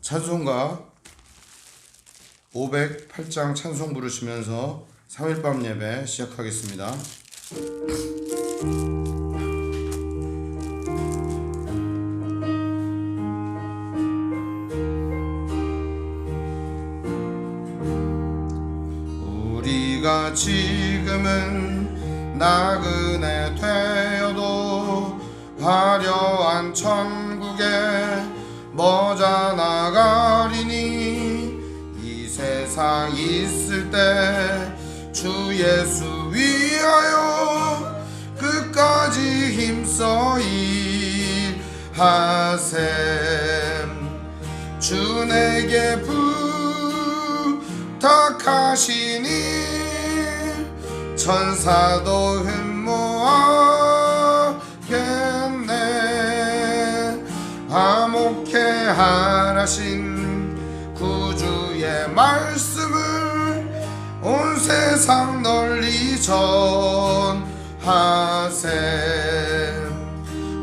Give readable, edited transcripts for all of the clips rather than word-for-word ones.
찬송가 508장 찬송 부르시면서 3일밤 예배 시작하겠습니다. 우리가 지금은 나그네 되어도 화려한 천국에 머자 나가리니 이 세상 있을 때 주 예수 위하여 끝까지 힘써 일하셈. 주 내게 부탁하시니 천사도 흠모하겠네. 화목해 하라신 구주의 말씀을 온 세상 널리 전하셈.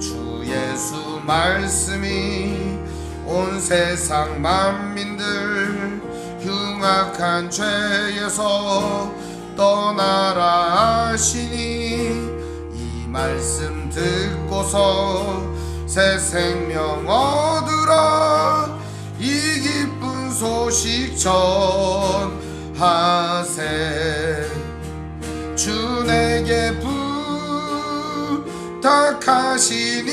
주 예수 말씀이 온 세상 만민들 흉악한 죄에서 떠나라 하시니 이 말씀 듣고서 새 생명 얻으라 이 기쁜 소식 전하세. 주 내게 부탁하시니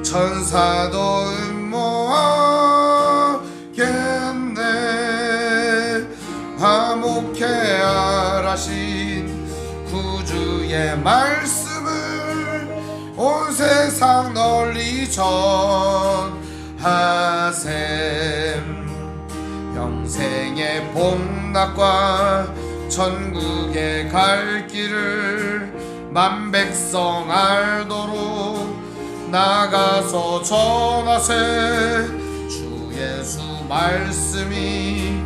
천사도 흠모하겠네. 화목해 하라신 구주의 말씀을 온 세상 널리 전하셈. 영생의 복락과 천국에 갈 길을 만 백성 알도록 나가서 전하세. 주 예수 말씀이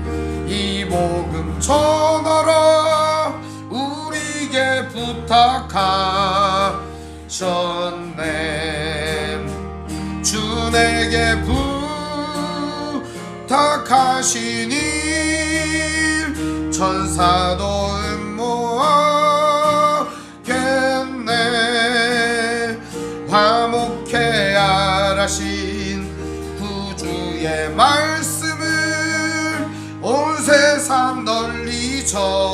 이 복음 전하라 우리에게 부탁하셨네. 주 내게 부탁하시니 천사도 흠모하겠네. 화목해 하라신 구주의 말씀을 온 세상 널리 전하세.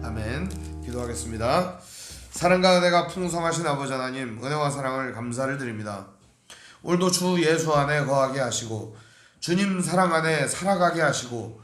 아멘. 기도하겠습니다. 사랑과 은혜가 풍성하신 아버지 하나님, 은혜와 사랑을 감사를 드립니다. 오늘도 주 예수 안에 거하게 하시고 주님 사랑 안에 살아가게 하시고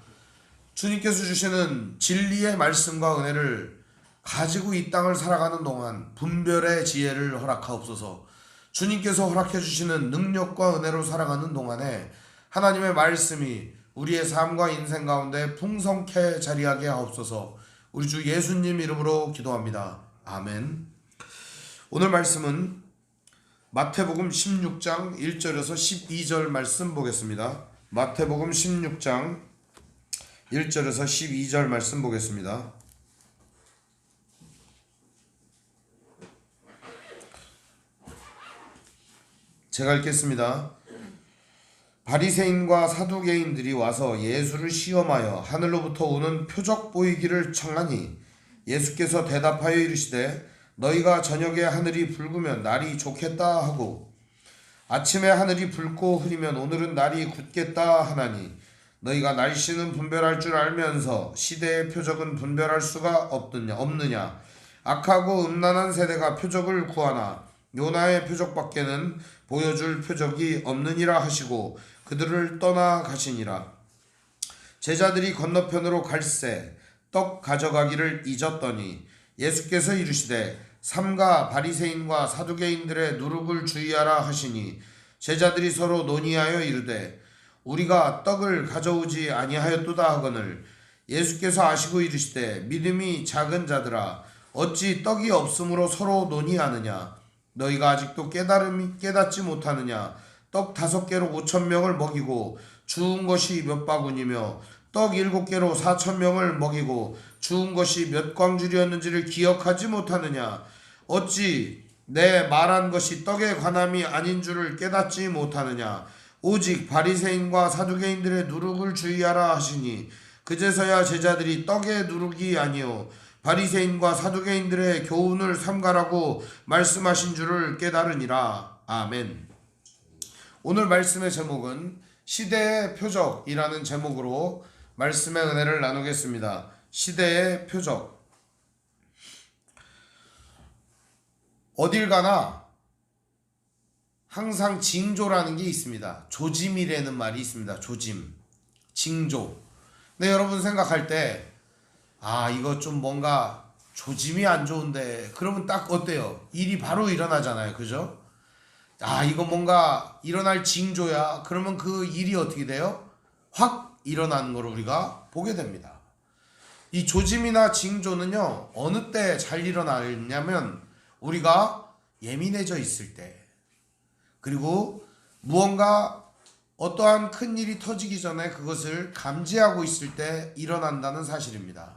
주님께서 주시는 진리의 말씀과 은혜를 가지고 이 땅을 살아가는 동안 분별의 지혜를 허락하옵소서. 주님께서 허락해 주시는 능력과 은혜로 살아가는 동안에 하나님의 말씀이 우리의 삶과 인생 가운데 풍성케 자리하게 하옵소서. 우리 주 예수님 이름으로 기도합니다. 아멘. 오늘 말씀은 마태복음 16장 1절에서 12절 말씀 보겠습니다. 마태복음 16장 1절에서 12절 말씀 보겠습니다. 제가 읽겠습니다. 바리새인과 사두개인들이 와서 예수를 시험하여 하늘로부터 오는 표적 보이기를 청하니 예수께서 대답하여 이르시되 너희가 저녁에 하늘이 붉으면 날이 좋겠다 하고 아침에 하늘이 붉고 흐리면 오늘은 날이 굳겠다 하나니 너희가 날씨는 분별할 줄 알면서 시대의 표적은 분별할 수가 없느냐. 악하고 음란한 세대가 표적을 구하나 요나의 표적밖에는 보여줄 표적이 없느니라 하시고 그들을 떠나 가시니라. 제자들이 건너편으로 갈새 떡 가져가기를 잊었더니 예수께서 이르시되 삼가 바리새인과 사두개인들의 누룩을 주의하라 하시니 제자들이 서로 논의하여 이르되 우리가 떡을 가져오지 아니하였도다 하거늘 예수께서 아시고 이르시되 믿음이 작은 자들아 어찌 떡이 없으므로 서로 논의하느냐. 너희가 아직도 깨닫지 못하느냐. 떡 5개로 5,000명을 먹이고 주운 것이 몇 바구니며 떡 7개로 4,000명을 먹이고 주운 것이 몇 광줄이었는지를 기억하지 못하느냐. 어찌 내 말한 것이 떡에 관함이 아닌 줄을 깨닫지 못하느냐. 오직 바리새인과 사두개인들의 누룩을 주의하라 하시니 그제서야 제자들이 떡의 누룩이 아니요 바리새인과 사두개인들의 교훈을 삼가라고 말씀하신 줄을 깨달으니라. 아멘. 오늘 말씀의 제목은 시대의 표적이라는 제목으로 말씀의 은혜를 나누겠습니다. 시대의 표적. 어딜 가나 항상 징조라는 게 있습니다. 조짐이라는 말이 있습니다. 조짐, 징조. 근데 여러분 생각할 때 이거 좀 뭔가 조짐이 안 좋은데 그러면 딱 어때요? 일이 바로 일어나잖아요. 그죠? 이거 뭔가 일어날 징조야. 그러면 그 일이 어떻게 돼요? 확 일어나는 걸 우리가 보게 됩니다. 이 조짐이나 징조는요, 어느 때 잘 일어나냐면 우리가 예민해져 있을 때, 그리고 무언가 어떠한 큰 일이 터지기 전에 그것을 감지하고 있을 때 일어난다는 사실입니다.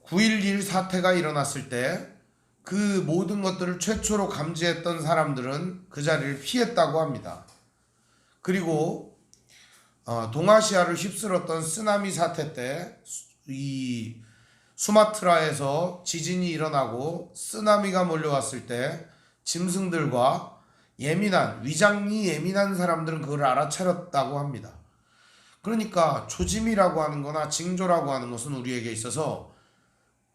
9.11 사태가 일어났을 때 그 모든 것들을 최초로 감지했던 사람들은 그 자리를 피했다고 합니다. 그리고 동아시아를 휩쓸었던 쓰나미 사태 때 이 수마트라에서 지진이 일어나고 쓰나미가 몰려왔을 때 짐승들과 위장이 예민한 사람들은 그걸 알아차렸다고 합니다. 그러니까 조짐이라고 하는 거나 징조라고 하는 것은 우리에게 있어서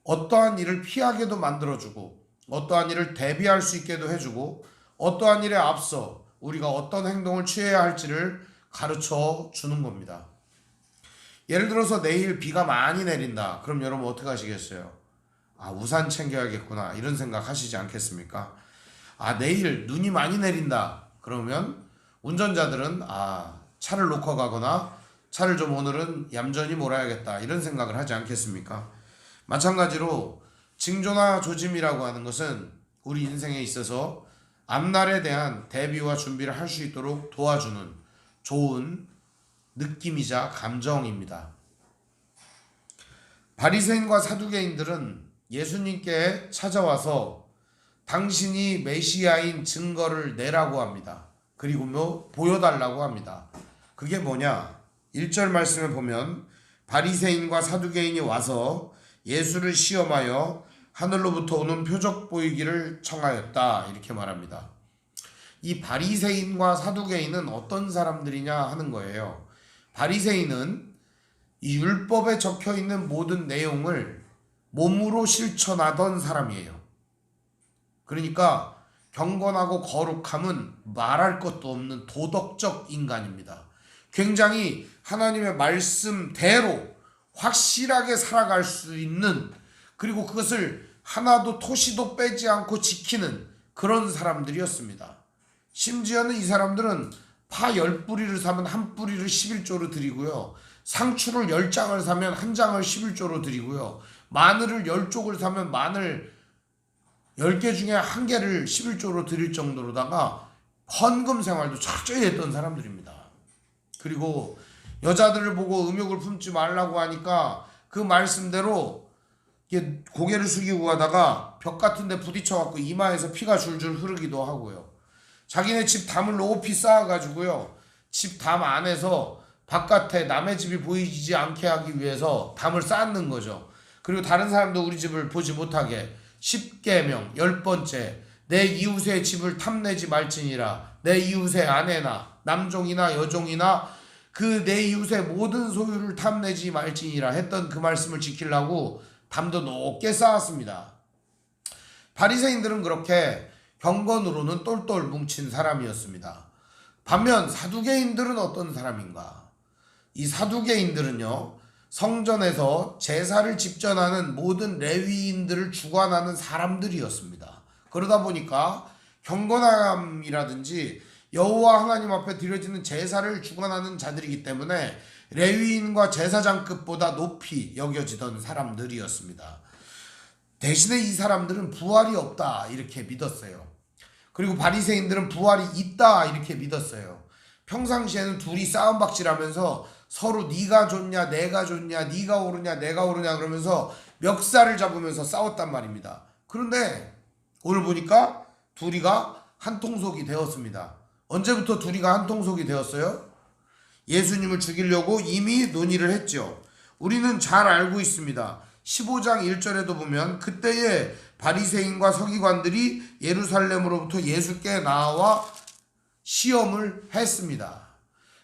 어떠한 일을 피하게도 만들어주고 어떠한 일을 대비할 수 있게도 해주고 어떠한 일에 앞서 우리가 어떤 행동을 취해야 할지를 가르쳐 주는 겁니다. 예를 들어서 내일 비가 많이 내린다. 그럼 여러분 어떻게 하시겠어요? 우산 챙겨야겠구나 이런 생각 하시지 않겠습니까? 내일 눈이 많이 내린다. 그러면 운전자들은 차를 놓고 가거나 차를 좀 오늘은 얌전히 몰아야겠다 이런 생각을 하지 않겠습니까? 마찬가지로 징조나 조짐이라고 하는 것은 우리 인생에 있어서 앞날에 대한 대비와 준비를 할 수 있도록 도와주는 좋은 느낌이자 감정입니다. 바리새인과 사두개인들은 예수님께 찾아와서 당신이 메시아인 증거를 내라고 합니다. 그리고 보여달라고 합니다. 그게 뭐냐? 1절 말씀에 보면 바리새인과 사두개인이 와서 예수를 시험하여 하늘로부터 오는 표적 보이기를 청하였다 이렇게 말합니다. 이 바리새인과 사두개인은 어떤 사람들이냐 하는 거예요. 바리새인은 이 율법에 적혀있는 모든 내용을 몸으로 실천하던 사람이에요. 그러니까 경건하고 거룩함은 말할 것도 없는 도덕적 인간입니다. 굉장히 하나님의 말씀대로 확실하게 살아갈 수 있는, 그리고 그것을 하나도 토시도 빼지 않고 지키는 그런 사람들이었습니다. 심지어는 이 사람들은 파 10뿌리를 사면 한 뿌리를 11조로 드리고요. 상추를 10장을 사면 한 장을 11조로 드리고요. 마늘을 10쪽을 사면 마늘 10개 중에 한 개를 11조로 드릴 정도로다가 헌금 생활도 철저히 했던 사람들입니다. 그리고 여자들을 보고 음욕을 품지 말라고 하니까 그 말씀대로 고개를 숙이고 가다가 벽 같은 데 부딪혀갖고 이마에서 피가 줄줄 흐르기도 하고요. 자기네 집 담을 높이 쌓아가지고요. 집 담 안에서 바깥에 남의 집이 보이지 않게 하기 위해서 담을 쌓는 거죠. 그리고 다른 사람도 우리 집을 보지 못하게 10계명 10번째 내 이웃의 집을 탐내지 말지니라. 내 이웃의 아내나 남종이나 여종이나 그 내 이웃의 모든 소유를 탐내지 말지니라 했던 그 말씀을 지키려고 담도 높게 쌓았습니다. 바리새인들은 그렇게 경건으로는 똘똘 뭉친 사람이었습니다. 반면 사두개인들은 어떤 사람인가? 이 사두개인들은요, 성전에서 제사를 집전하는 모든 레위인들을 주관하는 사람들이었습니다. 그러다 보니까 경건함이라든지 여호와 하나님 앞에 드려지는 제사를 주관하는 자들이기 때문에 레위인과 제사장급보다 높이 여겨지던 사람들이었습니다. 대신에 이 사람들은 부활이 없다 이렇게 믿었어요. 그리고 바리새인들은 부활이 있다 이렇게 믿었어요. 평상시에는 둘이 싸움박질하면서 서로 네가 좋냐 내가 좋냐 네가 오르냐 내가 오르냐 그러면서 멱살을 잡으면서 싸웠단 말입니다. 그런데 오늘 보니까 둘이가 한 통속이 되었습니다. 언제부터 둘이가 한 통속이 되었어요? 예수님을 죽이려고 이미 논의를 했죠. 우리는 잘 알고 있습니다. 15장 1절에도 보면 그때에 바리새인과 서기관들이 예루살렘으로부터 예수께 나와 시험을 했습니다.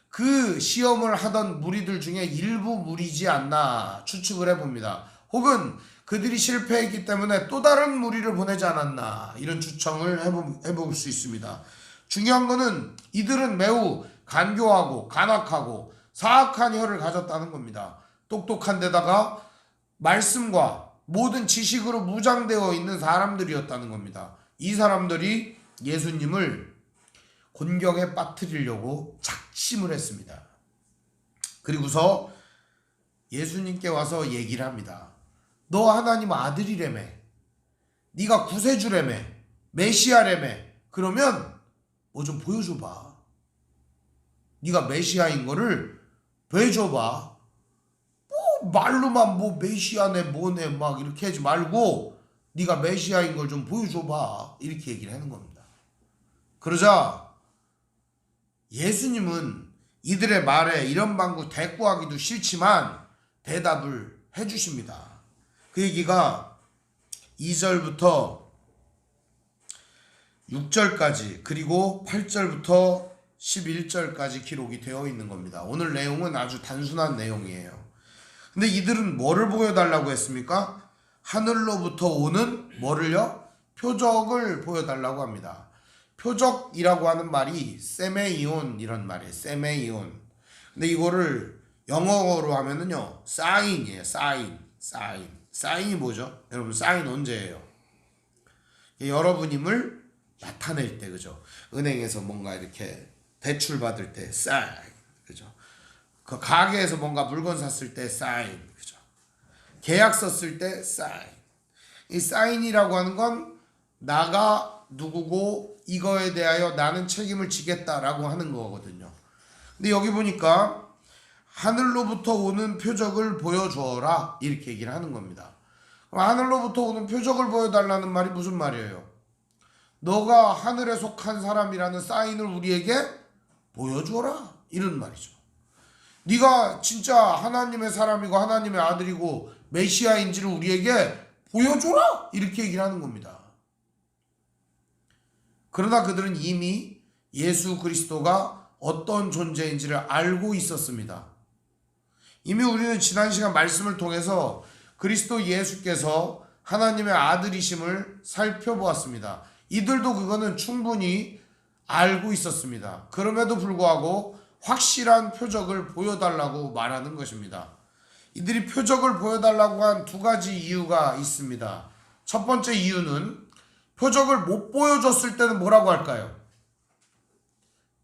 그 시험을 하던 무리들 중에 일부 무리지 않나 추측을 해봅니다. 혹은 그들이 실패했기 때문에 또 다른 무리를 보내지 않았나 이런 추정을 해볼 수 있습니다. 중요한 거는 이들은 매우 간교하고 간악하고 사악한 혀를 가졌다는 겁니다. 똑똑한 데다가 말씀과 모든 지식으로 무장되어 있는 사람들이었다는 겁니다. 이 사람들이 예수님을 곤경에 빠뜨리려고 작심을 했습니다. 그리고서 예수님께 와서 얘기를 합니다. 너 하나님 아들이라며, 네가 구세주라며, 메시아라며, 그러면 뭐 좀 보여줘봐. 네가 메시아인 거를 보여줘봐. 뭐 말로만 뭐 메시아네 뭐네 막 이렇게 하지 말고 네가 메시아인 걸 좀 보여줘봐. 이렇게 얘기를 하는 겁니다. 그러자 예수님은 이들의 말에 이런 방구 대꾸하기도 싫지만 대답을 해주십니다. 그 얘기가 2절부터 6절까지 그리고 8절부터 11절까지 기록이 되어 있는 겁니다. 오늘 내용은 아주 단순한 내용이에요. 근데 이들은 뭐를 보여달라고 했습니까? 하늘로부터 오는 뭐를요? 표적을 보여달라고 합니다. 표적이라고 하는 말이 세메이온 이런 말이에요. 세메이온. 근데 이거를 영어로 하면은요 사인이에요. 사인이 뭐죠? 여러분 사인 언제예요? 여러분임을 나타낼 때, 그죠? 은행에서 뭔가 이렇게 대출 받을 때 사인, 그죠? 그 가게에서 뭔가 물건 샀을 때 사인, 그죠? 계약서 쓸 때 사인. 이 사인이라고 하는 건 나가 누구고 이거에 대하여 나는 책임을 지겠다라고 하는 거거든요. 근데 여기 보니까 하늘로부터 오는 표적을 보여주어라 이렇게 얘기를 하는 겁니다. 하늘로부터 오는 표적을 보여달라는 말이 무슨 말이에요? 너가 하늘에 속한 사람이라는 사인을 우리에게 보여줘라 이런 말이죠. 네가 진짜 하나님의 사람이고 하나님의 아들이고 메시아인지를 우리에게 보여줘라 이렇게 얘기를 하는 겁니다. 그러나 그들은 이미 예수 그리스도가 어떤 존재인지를 알고 있었습니다. 이미 우리는 지난 시간 말씀을 통해서 그리스도 예수께서 하나님의 아들이심을 살펴보았습니다. 이들도 그거는 충분히 알고 있었습니다. 그럼에도 불구하고 확실한 표적을 보여달라고 말하는 것입니다. 이들이 표적을 보여달라고 한 두 가지 이유가 있습니다. 첫 번째 이유는 표적을 못 보여줬을 때는 뭐라고 할까요?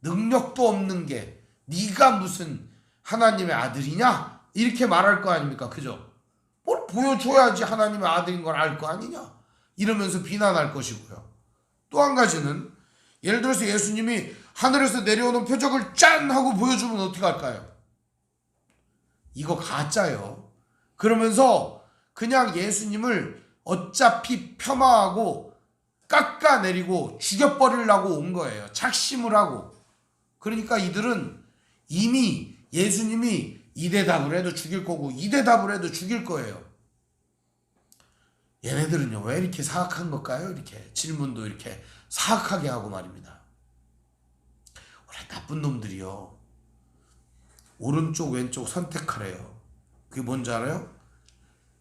능력도 없는 게 네가 무슨 하나님의 아들이냐? 이렇게 말할 거 아닙니까? 그죠? 뭘 보여줘야지 하나님의 아들인 걸 알 거 아니냐? 이러면서 비난할 것이고요. 또 한 가지는 예를 들어서 예수님이 하늘에서 내려오는 표적을 짠 하고 보여주면 어떻게 할까요? 이거 가짜요. 그러면서 그냥 예수님을 어차피 폄하하고 깎아내리고 죽여버리려고 온 거예요. 착심을 하고. 그러니까 이들은 이미 예수님이 이 대답을 해도 죽일 거고 이 대답을 해도 죽일 거예요. 얘네들은요 왜 이렇게 사악한 걸까요? 이렇게 질문도 이렇게 사악하게 하고 말입니다. 원래 나쁜 놈들이요 오른쪽 왼쪽 선택하래요. 그게 뭔지 알아요?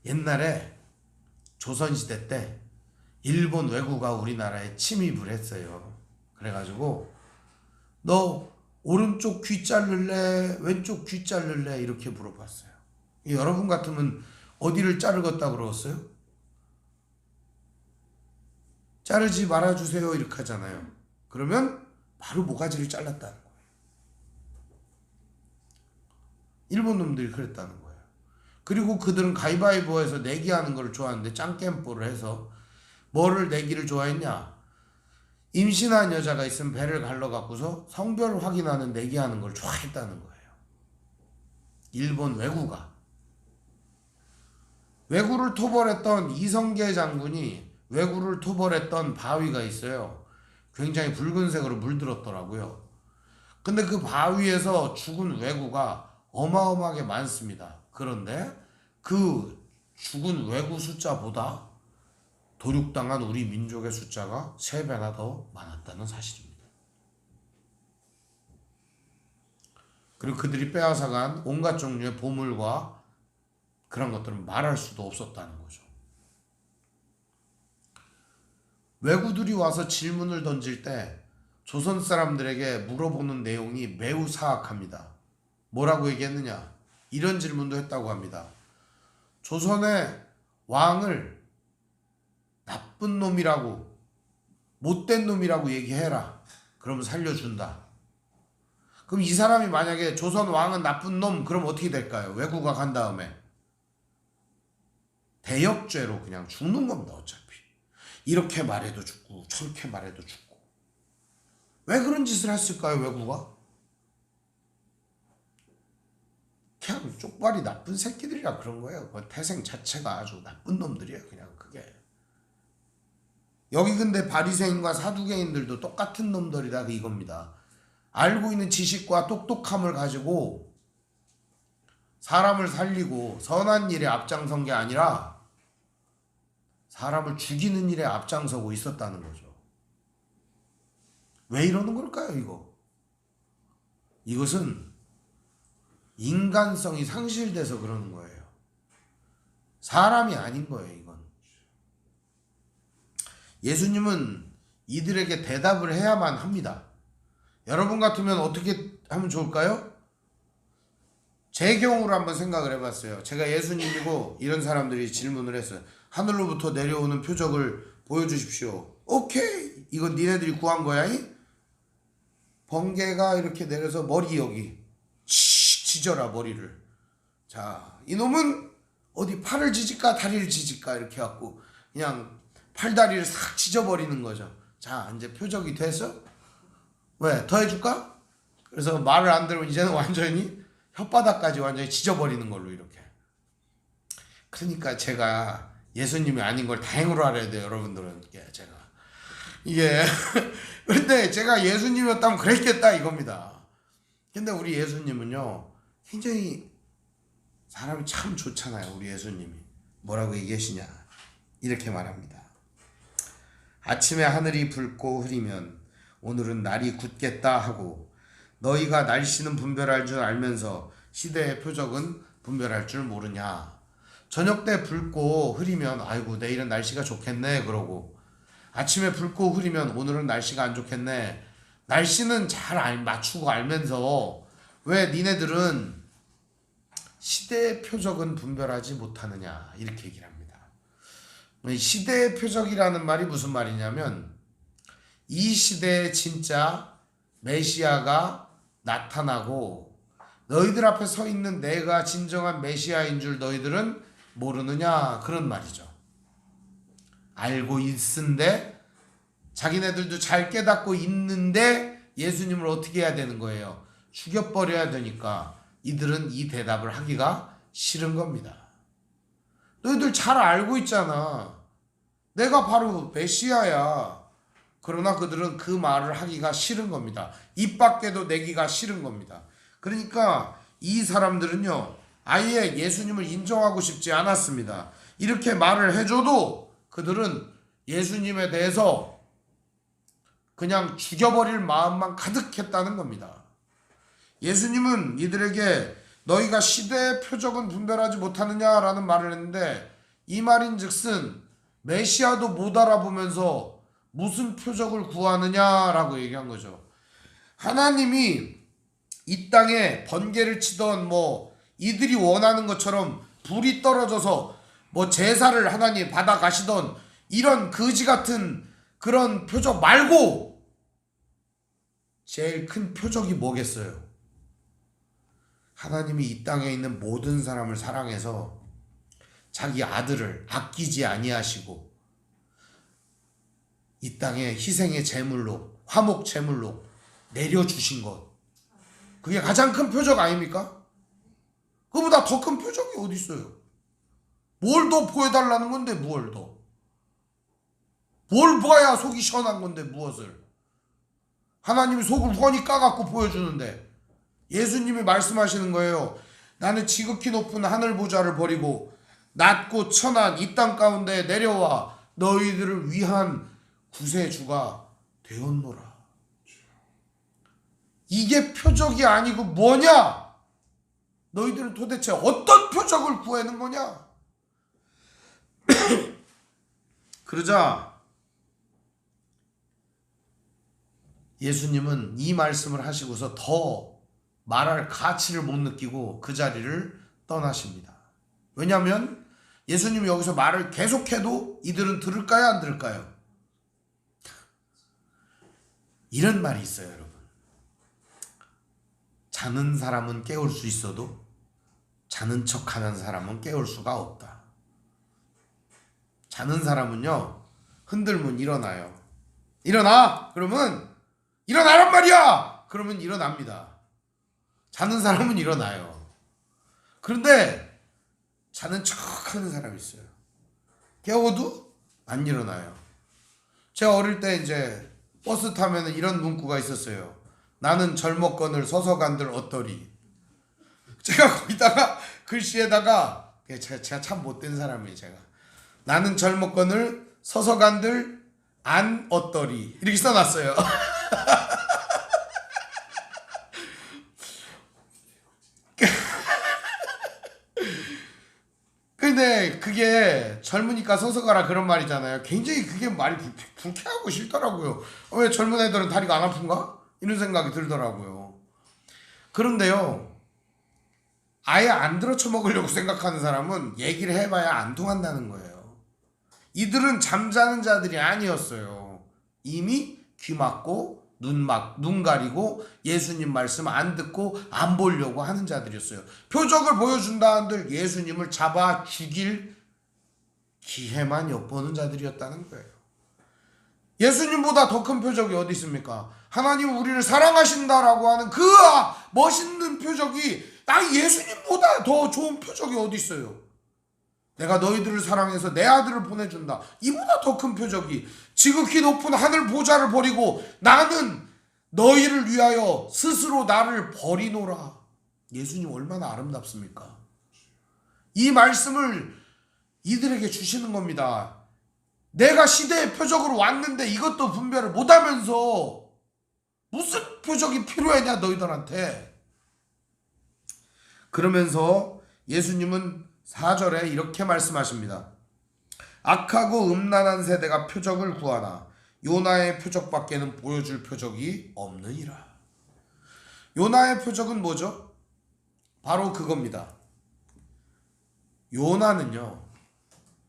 옛날에 조선시대 때 일본 왜구가 우리나라에 침입을 했어요. 그래가지고 너 오른쪽 귀 자를래 왼쪽 귀 자를래 이렇게 물어봤어요. 여러분 같으면 어디를 자르겠다 그러었어요? 자르지 말아주세요 이렇게 하잖아요. 그러면 바로 모가지를 잘랐다는 거예요. 일본 놈들이 그랬다는 거예요. 그리고 그들은 가위바위보에서 내기하는 걸 좋아하는데 짱겜뽀를 해서 뭐를 내기를 좋아했냐? 임신한 여자가 있으면 배를 갈라갖고서 성별 확인하는 내기하는 걸 좋아했다는 거예요. 일본 왜구가. 왜구를 토벌했던 이성계 장군이 왜구를 토벌했던 바위가 있어요. 굉장히 붉은색으로 물들었더라고요. 근데 그 바위에서 죽은 왜구가 어마어마하게 많습니다. 그런데 그 죽은 왜구 숫자보다 도륙당한 우리 민족의 숫자가 3배나 더 많았다는 사실입니다. 그리고 그들이 빼앗아간 온갖 종류의 보물과 그런 것들은 말할 수도 없었다는 거죠. 왜구들이 와서 질문을 던질 때 조선 사람들에게 물어보는 내용이 매우 사악합니다. 뭐라고 얘기했느냐? 이런 질문도 했다고 합니다. 조선의 왕을 나쁜 놈이라고, 못된 놈이라고 얘기해라. 그러면 살려준다. 그럼 이 사람이 만약에 조선 왕은 나쁜 놈, 그럼 어떻게 될까요? 왜구가 간 다음에 대역죄로 그냥 죽는 겁니다. 어차피 이렇게 말해도 죽고 저렇게 말해도 죽고. 왜 그런 짓을 했을까요? 왜구가? 그냥 쪽발이 나쁜 새끼들이라 그런 거예요. 그 태생 자체가 아주 나쁜 놈들이에요. 그냥 그게. 여기 근데 바리새인과 사두개인들도 똑같은 놈들이다 이겁니다. 알고 있는 지식과 똑똑함을 가지고 사람을 살리고 선한 일에 앞장선 게 아니라 사람을 죽이는 일에 앞장서고 있었다는 거죠. 왜 이러는 걸까요, 이거? 이것은 인간성이 상실돼서 그러는 거예요. 사람이 아닌 거예요, 이건. 예수님은 이들에게 대답을 해야만 합니다. 여러분 같으면 어떻게 하면 좋을까요? 제 경우로 한번 생각을 해봤어요. 제가 예수님이고 이런 사람들이 질문을 했어요. 하늘로부터 내려오는 표적을 보여주십시오. 오케이, 이건 니네들이 구한 거야. 번개가 이렇게 내려서 머리 여기 지져라 머리를. 자, 이놈은 어디 팔을 지질까 다리를 지질까 이렇게 해갖고 그냥 팔다리를 싹 지져버리는 거죠. 자, 이제 표적이 됐어? 왜? 더 해줄까? 그래서 말을 안 들으면 이제는 완전히 혓바닥까지 완전히 지져버리는 걸로 이렇게. 그러니까 제가 예수님이 아닌 걸 다행으로 알아야 돼요, 여러분들은. 제가 이게 근데 제가 예수님이었다면 그랬겠다 이겁니다. 근데 우리 예수님은요 굉장히 사람이 참 좋잖아요. 우리 예수님이 뭐라고 얘기하시냐 이렇게 말합니다. 아침에 하늘이 붉고 흐리면 오늘은 날이 굳겠다 하고 너희가 날씨는 분별할 줄 알면서 시대의 표적은 분별할 줄 모르냐. 저녁 때 붉고 흐리면 아이고 내일은 날씨가 좋겠네 그러고, 아침에 붉고 흐리면 오늘은 날씨가 안 좋겠네. 날씨는 잘 맞추고 알면서 왜 니네들은 시대의 표적은 분별하지 못하느냐 이렇게 얘기를 합니다. 시대의 표적이라는 말이 무슨 말이냐면 이 시대에 진짜 메시아가 나타나고 너희들 앞에 서 있는 내가 진정한 메시아인 줄 너희들은 모르느냐 그런 말이죠. 알고 있은데 자기네들도 잘 깨닫고 있는데 예수님을 어떻게 해야 되는 거예요? 죽여버려야 되니까 이들은 이 대답을 하기가 싫은 겁니다. 너희들 잘 알고 있잖아. 내가 바로 메시아야. 그러나 그들은 그 말을 하기가 싫은 겁니다. 입 밖에도 내기가 싫은 겁니다. 그러니까 이 사람들은요 아예 예수님을 인정하고 싶지 않았습니다. 이렇게 말을 해줘도 그들은 예수님에 대해서 그냥 죽여버릴 마음만 가득했다는 겁니다. 예수님은 이들에게 너희가 시대의 표적은 분별하지 못하느냐라는 말을 했는데 이 말인즉슨 메시아도 못 알아보면서 무슨 표적을 구하느냐라고 얘기한 거죠. 하나님이 이 땅에 번개를 치던 이들이 원하는 것처럼 불이 떨어져서 제사를 하나님 받아 가시던 이런 거지 같은 그런 표적 말고 제일 큰 표적이 뭐겠어요? 하나님이 이 땅에 있는 모든 사람을 사랑해서 자기 아들을 아끼지 아니하시고 이 땅에 희생의 제물로 화목 제물로 내려주신 것, 그게 가장 큰 표적 아닙니까? 그보다 더 큰 표적이 어디 있어요? 뭘 더 보여달라는 건데 뭘 더? 뭘 봐야 속이 시원한 건데 무엇을. 하나님이 속을 훤히 까갖고 보여주는데 예수님이 말씀하시는 거예요. 나는 지극히 높은 하늘 보좌를 버리고 낮고 천한 이 땅 가운데 내려와 너희들을 위한 구세주가 되었노라. 이게 표적이 아니고 뭐냐? 너희들은 도대체 어떤 표적을 구하는 거냐? 그러자 예수님은 이 말씀을 하시고서 더 말할 가치를 못 느끼고 그 자리를 떠나십니다. 왜냐하면 예수님이 여기서 말을 계속해도 이들은 들을까요? 안 들을까요? 이런 말이 있어요, 여러분. 자는 사람은 깨울 수 있어도 자는 척하는 사람은 깨울 수가 없다. 자는 사람은요, 흔들면 일어나요. 일어나! 그러면 일어나란 말이야! 그러면 일어납니다. 자는 사람은 일어나요. 그런데 자는 척하는 사람이 있어요. 깨워도 안 일어나요. 제가 어릴 때 이제 버스 타면 이런 문구가 있었어요. 나는 젊었거늘 서서 간들 어떠리. 제가 거기다가 글씨에다가 제가 참 못된 사람이에요. 제가 나는 젊었거늘 서서 간들 안 어떠리 이렇게 써놨어요. 근데 그게 젊으니까 서서 가라 그런 말이잖아요. 굉장히 그게 말이 불쾌하고 싫더라고요. 왜 젊은 애들은 다리가 안 아픈가? 이런 생각이 들더라고요. 그런데요, 아예 안 들어쳐 먹으려고 생각하는 사람은 얘기를 해봐야 안 통한다는 거예요. 이들은 잠자는 자들이 아니었어요. 이미 귀 막고 눈 가리고 예수님 말씀 안 듣고 안 보려고 하는 자들이었어요. 표적을 보여준다 한들 예수님을 잡아 죽일 기회만 엿보는 자들이었다는 거예요. 예수님보다 더 큰 표적이 어디 있습니까? 하나님 우리를 사랑하신다라고 하는 그 멋있는 표적이 예수님보다 더 좋은 표적이 어디 있어요? 내가 너희들을 사랑해서 내 아들을 보내준다. 이보다 더 큰 표적이 지극히 높은 하늘 보좌를 버리고 나는 너희를 위하여 스스로 나를 버리노라. 예수님 얼마나 아름답습니까? 이 말씀을 이들에게 주시는 겁니다. 내가 시대의 표적으로 왔는데 이것도 분별을 못하면서 무슨 표적이 필요하냐 너희들한테. 그러면서 예수님은 4절에 이렇게 말씀하십니다. 악하고 음란한 세대가 표적을 구하나 요나의 표적밖에는 보여줄 표적이 없느니라. 요나의 표적은 뭐죠? 바로 그겁니다. 요나는요,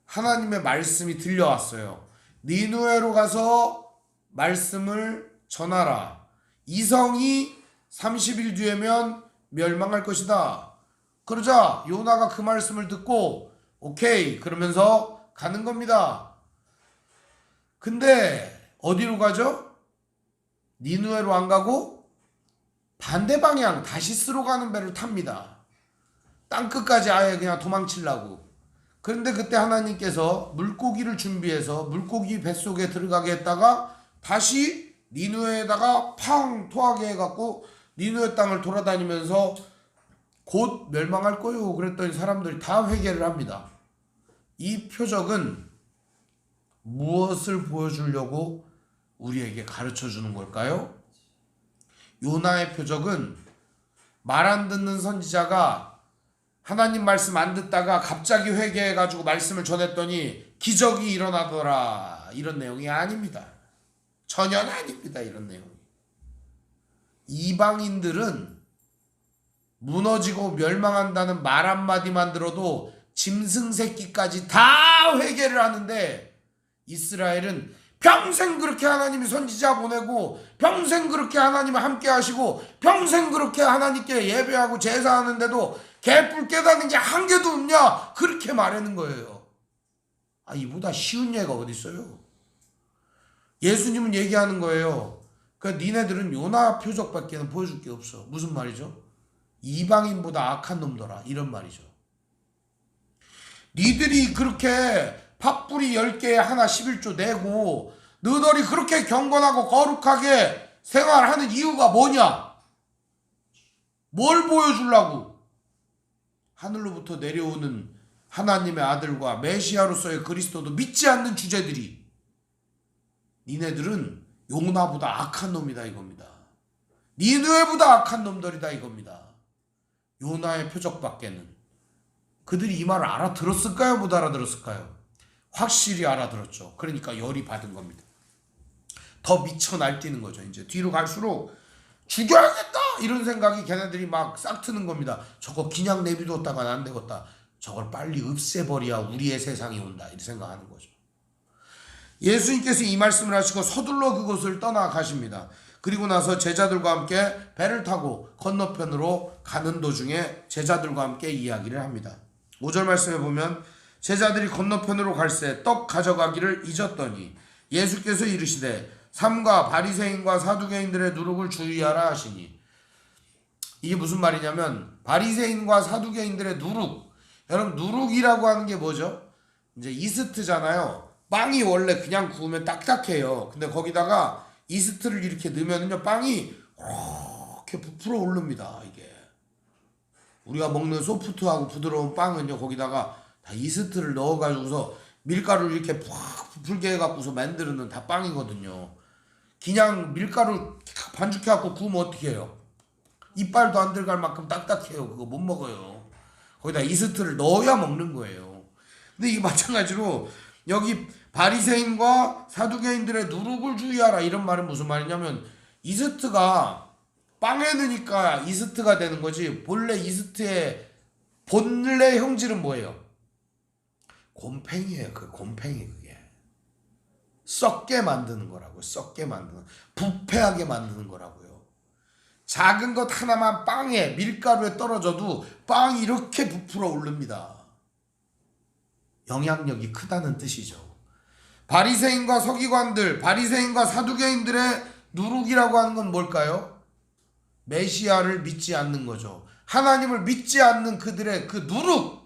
하나님의 말씀이 들려왔어요. 니느웨로 가서 말씀을 전하라. 이성이 30일 뒤에면 멸망할 것이다. 그러자 요나가 그 말씀을 듣고 오케이 그러면서 가는 겁니다. 근데 어디로 가죠? 니느웨로 안 가고 반대 방향 다시스로 가는 배를 탑니다. 땅끝까지 아예 그냥 도망치려고. 그런데 그때 하나님께서 물고기를 준비해서 물고기 뱃속에 들어가게 했다가 다시 니느웨에다가 팡 토하게 해갖고 니느웨 땅을 돌아다니면서 곧 멸망할 거요. 그랬더니 사람들이 다 회개를 합니다. 이 표적은 무엇을 보여주려고 우리에게 가르쳐 주는 걸까요? 요나의 표적은 말 안 듣는 선지자가 하나님 말씀 안 듣다가 갑자기 회개해가지고 말씀을 전했더니 기적이 일어나더라. 이런 내용이 아닙니다. 전혀 아닙니다. 이런 내용이. 이방인들은 무너지고 멸망한다는 말 한마디만 들어도 짐승 새끼까지 다 회개를 하는데 이스라엘은 평생 그렇게 하나님이 선지자 보내고 평생 그렇게 하나님을 함께 하시고 평생 그렇게 하나님께 예배하고 제사하는데도 개뿔 깨닫는 게 한 개도 없냐? 그렇게 말하는 거예요. 이보다 쉬운 예가 어디 있어요? 예수님은 얘기하는 거예요. 그러니까 니네들은 요나 표적밖에 보여줄 게 없어. 무슨 말이죠? 이방인보다 악한 놈더라. 이런 말이죠. 니들이 그렇게 팥뿌리 10개에 하나 11조 내고 너희들이 그렇게 경건하고 거룩하게 생활하는 이유가 뭐냐? 뭘 보여주려고? 하늘로부터 내려오는 하나님의 아들과 메시아로서의 그리스도도 믿지 않는 주제들이 니네들은 요나보다 악한 놈이다 이겁니다. 니느웨보다 악한 놈들이다 이겁니다. 요나의 표적밖에는. 그들이 이 말을 알아들었을까요? 못 알아들었을까요? 확실히 알아들었죠. 그러니까 열이 받은 겁니다. 더 미쳐 날뛰는 거죠. 이제 뒤로 갈수록 죽여야겠다 이런 생각이 걔네들이 막 싹트는 겁니다. 저거 그냥 내비뒀다간 안 되겠다. 저걸 빨리 없애버려야 우리의 세상이 온다 이렇게 생각하는 거죠. 예수님께서 이 말씀을 하시고 서둘러 그곳을 떠나가십니다. 그리고 나서 제자들과 함께 배를 타고 건너편으로 가는 도중에 제자들과 함께 이야기를 합니다. 5절 말씀에 보면 제자들이 건너편으로 갈새 떡 가져가기를 잊었더니 예수께서 이르시되 삼가 바리새인과 사두개인들의 누룩을 주의하라 하시니, 이게 무슨 말이냐면 바리새인과 사두개인들의 누룩, 여러분 누룩이라고 하는 게 뭐죠? 이제 이스트잖아요. 빵이 원래 그냥 구우면 딱딱해요. 근데 거기다가 이스트를 이렇게 넣으면요 빵이 이렇게 부풀어 오릅니다. 이게 우리가 먹는 소프트하고 부드러운 빵은요 거기다가 다 이스트를 넣어가지고서 밀가루를 이렇게 팍 부풀게 해갖고서 만드는 다 빵이거든요. 그냥 밀가루 반죽해갖고 구우면 어떻게 해요? 이빨도 안 들어갈 만큼 딱딱해요. 그거 못 먹어요. 거기다 이스트를 넣어야 먹는 거예요. 근데 이게 마찬가지로 여기 바리새인과 사두개인들의 누룩을 주의하라 이런 말은 무슨 말이냐면 이스트가 빵에 넣으니까 이스트가 되는 거지 본래 이스트의 본래 형질은 뭐예요? 곰팡이에요. 그 곰팡이 그게 썩게 만드는 거라고요. 썩게 만드는, 부패하게 만드는 거라고요. 작은 것 하나만 빵에 밀가루에 떨어져도 빵이 이렇게 부풀어 오릅니다. 영향력이 크다는 뜻이죠. 바리새인과 서기관들, 바리새인과 사두개인들의 누룩이라고 하는 건 뭘까요? 메시아를 믿지 않는 거죠. 하나님을 믿지 않는 그들의 그 누룩,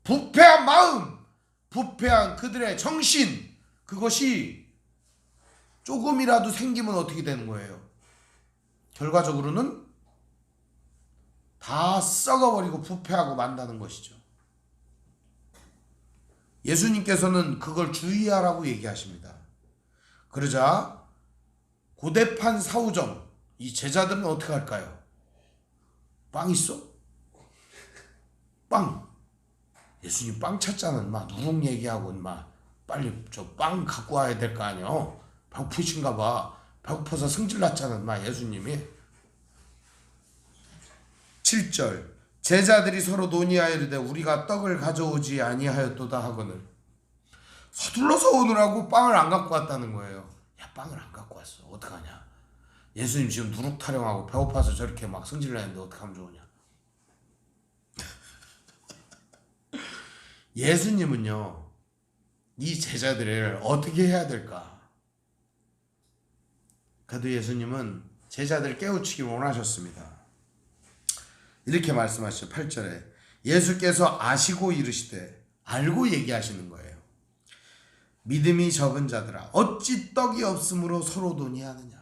부패한 마음, 부패한 그들의 정신, 그것이 조금이라도 생기면 어떻게 되는 거예요? 결과적으로는 다 썩어버리고 부패하고 만다는 것이죠. 예수님께서는 그걸 주의하라고 얘기하십니다. 그러자 고대판 사후점 이 제자들은 어떻게 할까요? 빵 있어? 빵. 예수님 빵 찾자는 막 누룩 얘기하고 막 빨리 저 빵 갖고 와야 될 거 아니야. 배고프신가 봐. 배고파서 승질났잖아 막 예수님이. 7절 제자들이 서로 논의하여 이르되 우리가 떡을 가져오지 아니하였도다 하거늘. 서둘러서 오느라고 빵을 안 갖고 왔다는 거예요. 야 빵을 안 갖고 왔어. 어떡하냐. 예수님 지금 누룩 타령하고 배고파서 저렇게 막 승질나는데 어떡하면 좋으냐. 예수님은요 이 제자들을 어떻게 해야 될까? 그래도 예수님은 제자들을 깨우치기 원하셨습니다. 이렇게 말씀하시죠. 8절에 예수께서 아시고 이르시되, 알고 얘기하시는 거예요. 믿음이 적은 자들아 어찌 떡이 없으므로 서로 논의하느냐.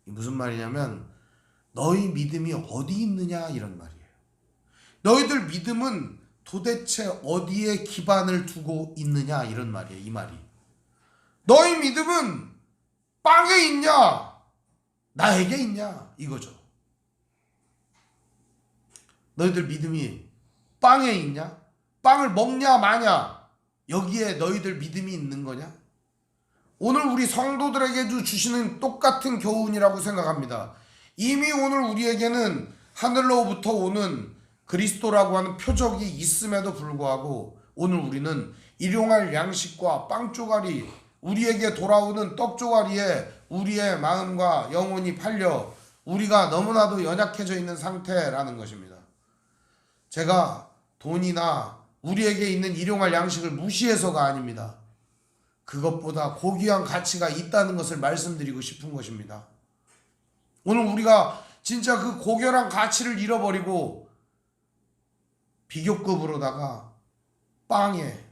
무슨 말이냐면 너희 믿음이 어디 있느냐 이런 말이에요. 너희들 믿음은 도대체 어디에 기반을 두고 있느냐 이런 말이에요. 이 말이 너희 믿음은 빵에 있냐 나에게 있냐 이거죠. 너희들 믿음이 빵에 있냐, 빵을 먹냐 마냐 여기에 너희들 믿음이 있는 거냐. 오늘 우리 성도들에게도 주시는 똑같은 교훈이라고 생각합니다. 이미 오늘 우리에게는 하늘로부터 오는 그리스도라고 하는 표적이 있음에도 불구하고 오늘 우리는 일용할 양식과 빵 조각이 우리에게 돌아오는 떡 조각이에 우리의 마음과 영혼이 팔려 우리가 너무나도 연약해져 있는 상태라는 것입니다. 제가 돈이나 우리에게 있는 일용할 양식을 무시해서가 아닙니다. 그것보다 고귀한 가치가 있다는 것을 말씀드리고 싶은 것입니다. 오늘 우리가 진짜 그 고결한 가치를 잃어버리고 비교급으로다가 빵에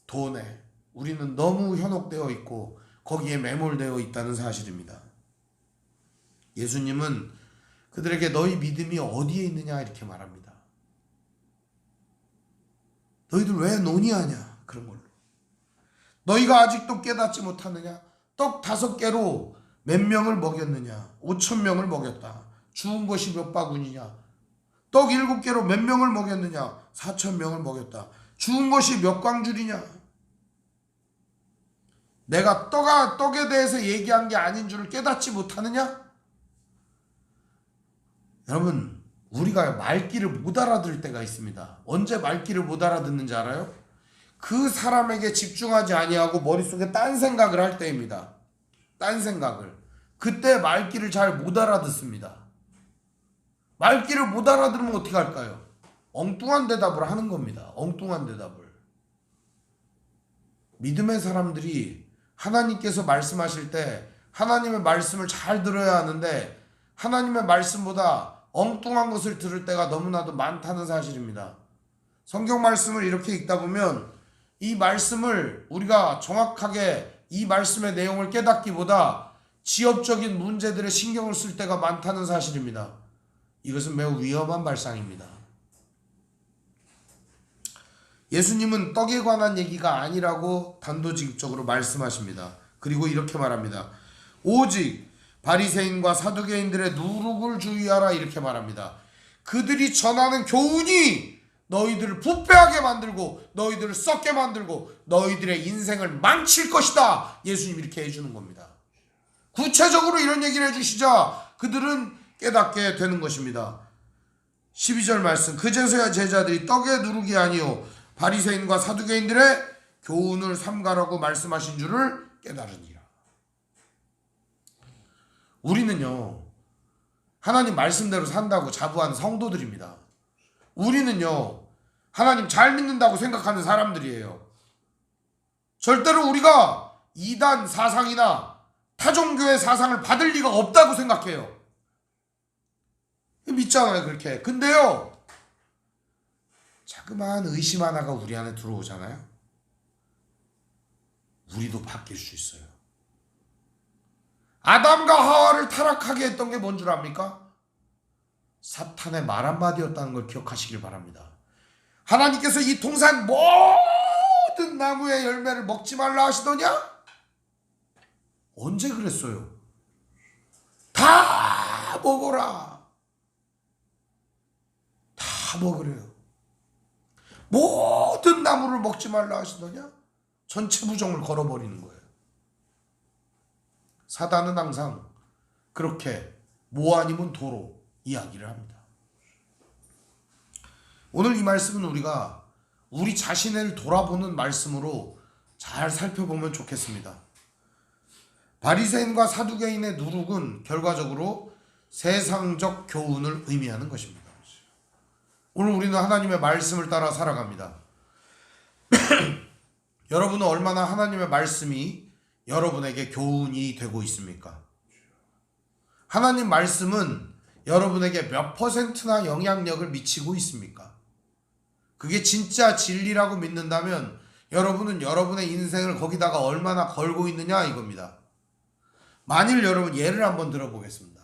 돈에 우리는 너무 현혹되어 있고 거기에 매몰되어 있다는 사실입니다. 예수님은 그들에게 너희 믿음이 어디에 있느냐 이렇게 말합니다. 너희들 왜 논의하냐 그런 걸로. 너희가 아직도 깨닫지 못하느냐. 떡 5개로 몇 명을 먹였느냐. 5,000명을 먹였다. 주운 것이 몇 바구니냐. 떡 7개로 몇 명을 먹였느냐. 4,000명을 먹였다. 주운 것이 몇 광줄이냐. 내가 떡에 대해서 얘기한 게 아닌 줄을 깨닫지 못하느냐. 여러분, 우리가 말귀를 못 알아들을 때가 있습니다. 언제 말귀를 못 알아듣는지 알아요? 그 사람에게 집중하지 아니하고 머릿속에 딴 생각을 할 때입니다. 딴 생각을. 그때 말귀를 잘 못 알아듣습니다. 말귀를 못 알아들으면 어떻게 할까요? 엉뚱한 대답을 하는 겁니다. 엉뚱한 대답을. 믿음의 사람들이 하나님께서 말씀하실 때 하나님의 말씀을 잘 들어야 하는데 하나님의 말씀보다 엉뚱한 것을 들을 때가 너무나도 많다는 사실입니다. 성경 말씀을 이렇게 읽다 보면 이 말씀을 우리가 정확하게 이 말씀의 내용을 깨닫기보다 지엽적인 문제들에 신경을 쓸 때가 많다는 사실입니다. 이것은 매우 위험한 발상입니다. 예수님은 떡에 관한 얘기가 아니라고 단도직입적으로 말씀하십니다. 그리고 이렇게 말합니다. 오직 바리새인과 사두개인들의 누룩을 주의하라 이렇게 말합니다. 그들이 전하는 교훈이 너희들을 부패하게 만들고 너희들을 썩게 만들고 너희들의 인생을 망칠 것이다. 예수님이 이렇게 해주는 겁니다. 구체적으로 이런 얘기를 해주시자 그들은 깨닫게 되는 것입니다. 12절 말씀. 그제서야 제자들이 떡의 누룩이 아니요 바리새인과 사두개인들의 교훈을 삼가라고 말씀하신 줄을 깨달으니라. 우리는요 하나님 말씀대로 산다고 자부하는 성도들입니다. 우리는요 하나님 잘 믿는다고 생각하는 사람들이에요. 절대로 우리가 이단 사상이나 타종교의 사상을 받을 리가 없다고 생각해요. 믿잖아요 그렇게. 근데요 자그마한 의심 하나가 우리 안에 들어오잖아요. 우리도 바뀔 수 있어요. 아담과 하와를 타락하게 했던 게 뭔 줄 압니까? 사탄의 말 한마디였다는 걸 기억하시길 바랍니다. 하나님께서 이 동산 모든 나무의 열매를 먹지 말라 하시더냐? 언제 그랬어요? 다 먹어라. 다 먹으래요. 모든 나무를 먹지 말라 하시더냐? 전체 부정을 걸어버리는 거예요. 사단은 항상 그렇게 모 아니면 도로 이야기를 합니다. 오늘 이 말씀은 우리가 우리 자신을 돌아보는 말씀으로 잘 살펴보면 좋겠습니다. 바리새인과 사두개인의 누룩은 결과적으로 세상적 교훈을 의미하는 것입니다. 오늘 우리는 하나님의 말씀을 따라 살아갑니다. 여러분은 얼마나 하나님의 말씀이 여러분에게 교훈이 되고 있습니까? 하나님 말씀은 여러분에게 몇 %나 영향력을 미치고 있습니까? 그게 진짜 진리라고 믿는다면 여러분은 여러분의 인생을 거기다가 얼마나 걸고 있느냐 이겁니다. 만일 여러분 예를 한번 들어보겠습니다.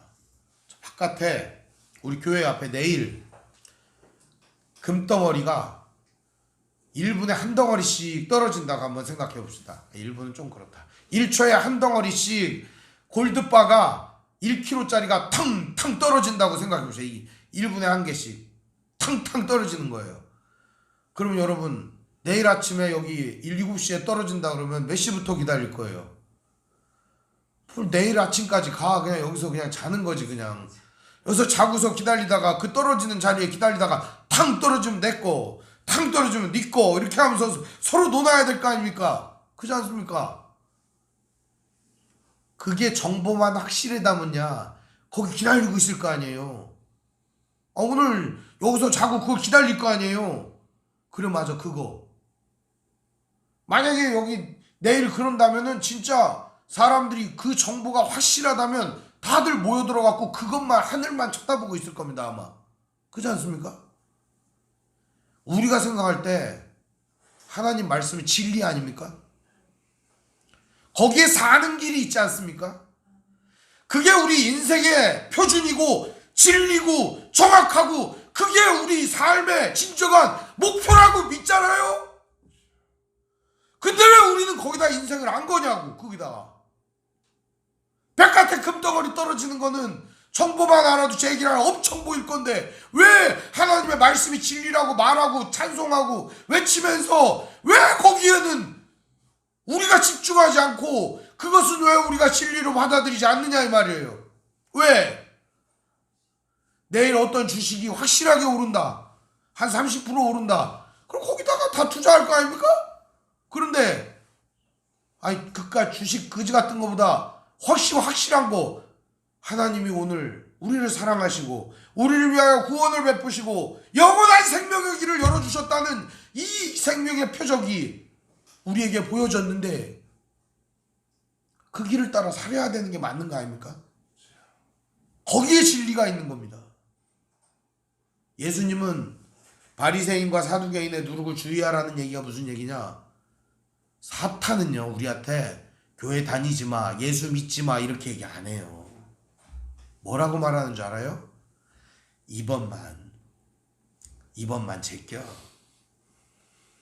바깥에 우리 교회 앞에 내일 금덩어리가 1분에 한 덩어리씩 떨어진다고 한번 생각해 봅시다. 1분은 좀 그렇다. 1초에 한 덩어리씩 골드바가 1kg짜리가 탕탕 떨어진다고 생각해 보세요. 1분에 한 개씩 탕탕 떨어지는 거예요. 그러면 여러분 내일 아침에 여기 7시에 떨어진다 그러면 몇 시부터 기다릴 거예요? 내일 아침까지 가. 그냥 여기서 그냥 자는 거지. 그냥 여기서 자고서 기다리다가 그 떨어지는 자리에 기다리다가 탕 떨어지면 내 거, 탕 떨어지면 네 거 이렇게 하면서 서로 논아야 될 거 아닙니까? 그렇지 않습니까? 그게 정보만 확실하다면야 거기 기다리고 있을 거 아니에요. 오늘 여기서 자고 그거 기다릴 거 아니에요. 그래 맞아 그거. 만약에 여기 내일 그런다면은 진짜 사람들이 그 정보가 확실하다면 다들 모여들어갖고 그것만 하늘만 쳐다보고 있을 겁니다 아마. 그렇지 않습니까? 우리가 생각할 때 하나님 말씀이 진리 아닙니까? 거기에 사는 길이 있지 않습니까? 그게 우리 인생의 표준이고 진리고 정확하고 그게 우리 삶의 진정한 목표라고 믿잖아요. 근데 왜 우리는 거기다 인생을 안 거냐고. 거기다가 백같은 금덩어리 떨어지는 거는 정보만 알아도 제 얘기를 엄청 보일 건데 왜 하나님의 말씀이 진리라고 말하고 찬송하고 외치면서 왜 거기에는 우리가 집중하지 않고 그것은 왜 우리가 진리로 받아들이지 않느냐 이 말이에요. 왜? 내일 어떤 주식이 확실하게 오른다. 한 30% 오른다. 그럼 거기다가 다 투자할 거 아닙니까? 그런데 아니 그깟 주식 그지 같은 거보다 훨씬 확실한 거 하나님이 오늘 우리를 사랑하시고 우리를 위하여 구원을 베푸시고 영원한 생명의 길을 열어주셨다는 이 생명의 표적이 우리에게 보여졌는데 그 길을 따라 살아야 되는 게 맞는 거 아닙니까? 거기에 진리가 있는 겁니다. 예수님은 바리새인과 사두개인의 누룩을 주의하라는 얘기가 무슨 얘기냐? 사탄은요 우리한테 교회 다니지 마, 예수 믿지 마 이렇게 얘기 안 해요. 뭐라고 말하는 줄 알아요? 이번만 제껴.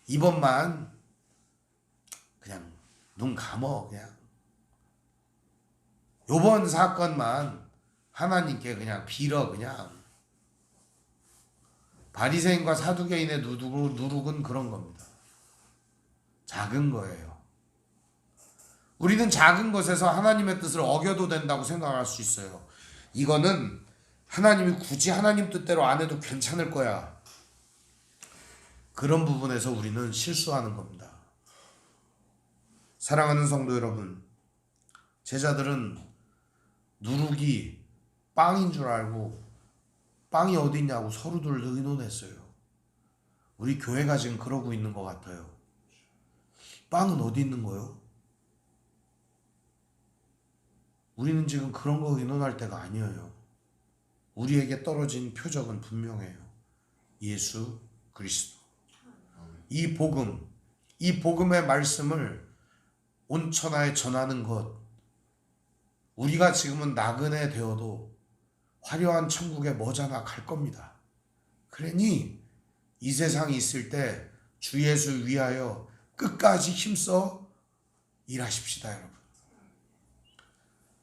이번만 그냥 눈 감어. 그냥 요번 사건만 하나님께 그냥 빌어. 그냥 바리새인과 사두개인의 누룩은 그런 겁니다. 작은 거예요. 우리는 작은 것에서 하나님의 뜻을 어겨도 된다고 생각할 수 있어요. 이거는 하나님이 굳이 하나님 뜻대로 안 해도 괜찮을 거야. 그런 부분에서 우리는 실수하는 겁니다. 사랑하는 성도 여러분, 제자들은 누룩이 빵인 줄 알고 빵이 어디 있냐고 서로들 의논했어요. 우리 교회가 지금 그러고 있는 것 같아요. 빵은 어디 있는 거요? 우리는 지금 그런 거 의논할 때가 아니에요. 우리에게 떨어진 표적은 분명해요. 예수 그리스도. 이 복음, 이 복음의 말씀을 온 천하에 전하는 것. 우리가 지금은 나그네 되어도 화려한 천국에 머지않아 갈 겁니다. 그러니 이 세상에 있을 때 주 예수 위하여 끝까지 힘써 일하십시다, 여러분.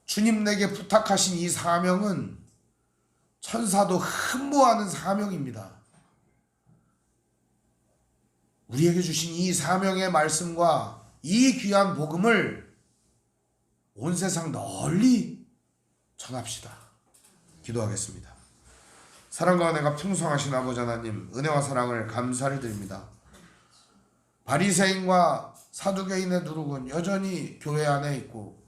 주님 내게 부탁하신 이 사명은 천사도 흠모하는 사명입니다. 우리에게 주신 이 사명의 말씀과 이 귀한 복음을 온 세상 널리 전합시다. 기도하겠습니다. 사랑과 은혜가 풍성하신 아버지 하나님, 은혜와 사랑을 감사를 드립니다. 바리새인과 사두개인의 누룩은 여전히 교회 안에 있고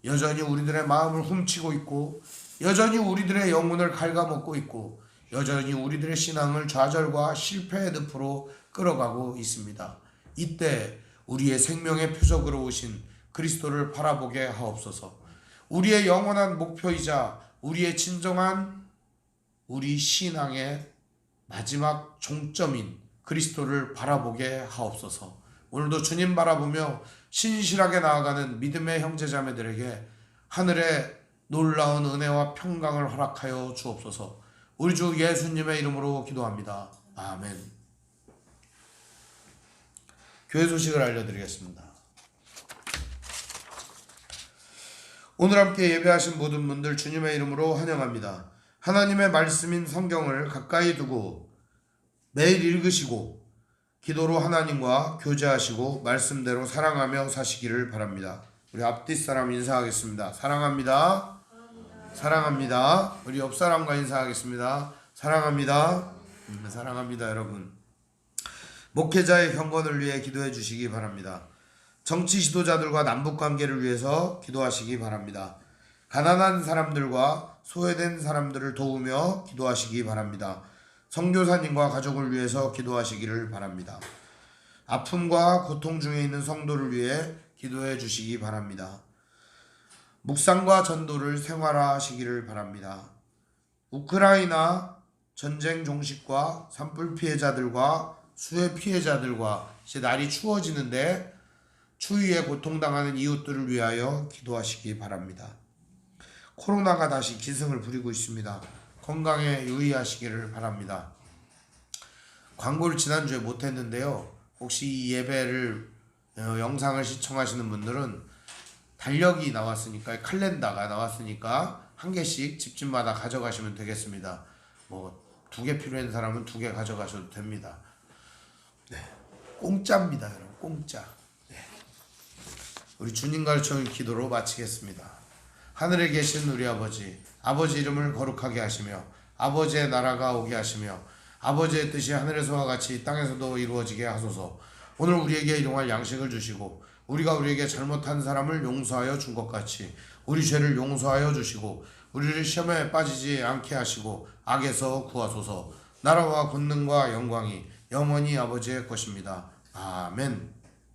여전히 우리들의 마음을 훔치고 있고 여전히 우리들의 영혼을 갉아먹고 있고 여전히 우리들의 신앙을 좌절과 실패의 늪으로 끌어가고 있습니다. 이때 우리의 생명의 표적으로 오신 그리스도를 바라보게 하옵소서. 우리의 영원한 목표이자 우리의 진정한 우리 신앙의 마지막 종점인 그리스도를 바라보게 하옵소서. 오늘도 주님 바라보며 신실하게 나아가는 믿음의 형제자매들에게 하늘의 놀라운 은혜와 평강을 허락하여 주옵소서. 우리 주 예수님의 이름으로 기도합니다. 아멘. 교회 소식을 알려드리겠습니다. 오늘 함께 예배하신 모든 분들 주님의 이름으로 환영합니다. 하나님의 말씀인 성경을 가까이 두고 매일 읽으시고 기도로 하나님과 교제하시고 말씀대로 사랑하며 사시기를 바랍니다. 우리 앞뒤 사람 인사하겠습니다. 사랑합니다. 사랑합니다. 우리 옆 사람과 인사하겠습니다. 사랑합니다. 사랑합니다, 여러분. 목회자의 경건을 위해 기도해 주시기 바랍니다. 정치 지도자들과 남북 관계를 위해서 기도하시기 바랍니다. 가난한 사람들과 소외된 사람들을 도우며 기도하시기 바랍니다. 선교사님과 가족을 위해서 기도하시기를 바랍니다. 아픔과 고통 중에 있는 성도를 위해 기도해 주시기 바랍니다. 묵상과 전도를 생활화하시기를 바랍니다. 우크라이나 전쟁 종식과 산불 피해자들과 수해 피해자들과 이제 날이 추워지는데 추위에 고통당하는 이웃들을 위하여 기도하시기 바랍니다. 코로나가 다시 기승을 부리고 있습니다. 건강에 유의하시기를 바랍니다. 광고를 지난주에 못했는데요. 혹시 이 예배를 영상을 시청하시는 분들은 달력이 나왔으니까, 칼렌더가 나왔으니까 한 개씩 집집마다 가져가시면 되겠습니다. 뭐 2개 필요한 사람은 2개 가져가셔도 됩니다. 네, 공짜입니다, 여러분. 공짜. 네. 우리 주님 가르쳐준 기도로 마치겠습니다. 하늘에 계신 우리 아버지, 아버지 이름을 거룩하게 하시며 아버지의 나라가 오게 하시며 아버지의 뜻이 하늘에서와 같이 땅에서도 이루어지게 하소서. 오늘 우리에게 일용할 양식을 주시고 우리가 우리에게 잘못한 사람을 용서하여 준 것 같이 우리 죄를 용서하여 주시고 우리를 시험에 빠지지 않게 하시고 악에서 구하소서. 나라와 권능과 영광이 영원히 아버지의 것입니다. 아멘.